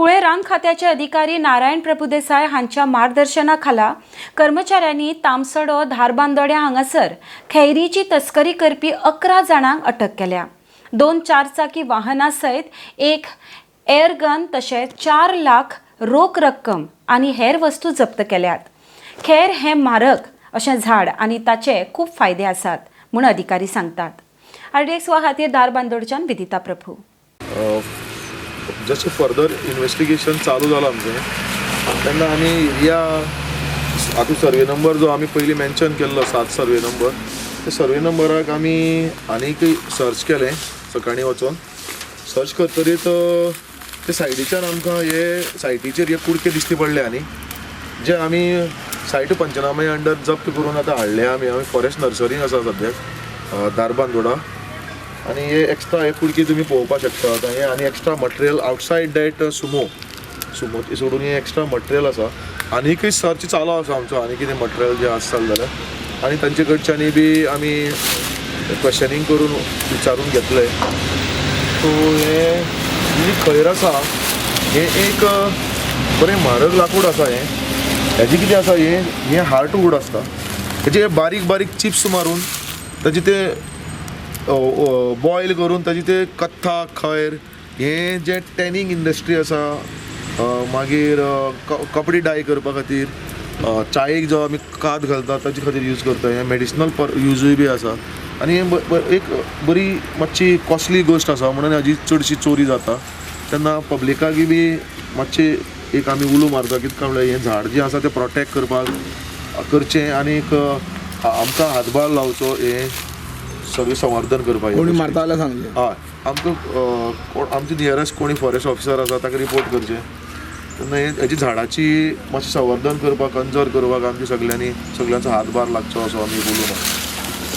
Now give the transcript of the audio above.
कुळे रान खात्याचे अधिकारी नारायण प्रभुदेसाय हांच्या मार्गदर्शनाखाला कर्मचाऱ्यांनी तामसडो धारबांदोड्या हांगासर खैरीची तस्करी करपी 11 जाणांक अटक केल्या। 2 चारचाकी वाहनां सयत एक एअरगन तशेंच 4 लाख रोख रक्कम आनी हेर वस्तू जप्त केल्यात। खेर हे म्हारग अशें झाड आनी ताचे खूब फायदे आसात म्हूण अधिकारी सांगतात। RDX वा खातीर धारबांदोडच्यान विदिता प्रभू। जसे फर्दर इन्व्हेस्टिगेशन चालू झालं आमचें तेन्ना आमी एरिया आतां सर्वे नंबर जो आमी पयलीं मेन्शन केल्लो 7 सर्वे नंबर ते सर्वे नंबराक आमी आनीक सर्च केलें सकाळीं वचून सर्च करतरीत ते सायडीच्यान आमकां हे सायटीचेर हे कुडके दिश्टी पडले आनी जे आमी सायट पंचनामे अंडर जप्त करून आतां हाडले आमी फॉरेस्ट नर्सरीन आसा सद्याक धारबांदोडा आनी हे एक्स्ट्रा हे कुडकी तुमी पळोवपाक शकतात हे आनी extra material outside that Sumo ती सोडून हे एक्स्ट्रा मटेरियल आसा आनीकय सर्च चालू आसा आमचो आनी कितें मटेरियल जें आसता जाल्यार आनी तांचे कडच्यानी बी आमी क्वेश्चनींग करून विचारून घेतले। सो हे जी खैर आसा हे एक बरें म्हारग लाकूड आसा हेजी कितें आसा हे हार्टवूड आसता हेजे बारीक बारीक चिप्स मारून ताजे ते बॉयल करून ताजी ते कथा खैर हे जे टॅनिंग इंडस्ट्री आसा मागीर कपडे डाय करपा खातीर चायेक जो आमी कात घालता ताजे खातीर यूज करता हे मेडिसिनल यूजूय बी आसा आनी एक बरी मातशी कॉस्टली गोश्ट आसा म्हणून हाजी चडशी चोरी जाता तेन्ना पब्लिकाकय बी मातशे एक आमी उलो मारता कित्याक म्हणल्यार हें झाड जें आसा तें प्रोटेक्ट करपाक करचें आनीक आमकां हातभार लावचो हें सगळें संवर्धन करपाक कोणी मारता जाल्यार सांगले हय आमकां आमचे नियरस्ट कोणी फॉरेस्ट ऑफिसर आसा ताका रिपोर्ट करचें तेन्ना हेजी झाडाची मातशें संवर्धन करपाक कन्जर्व करपाक आमच्या सगळ्यांचो हातभार लागचो असो आमी उलो मारता।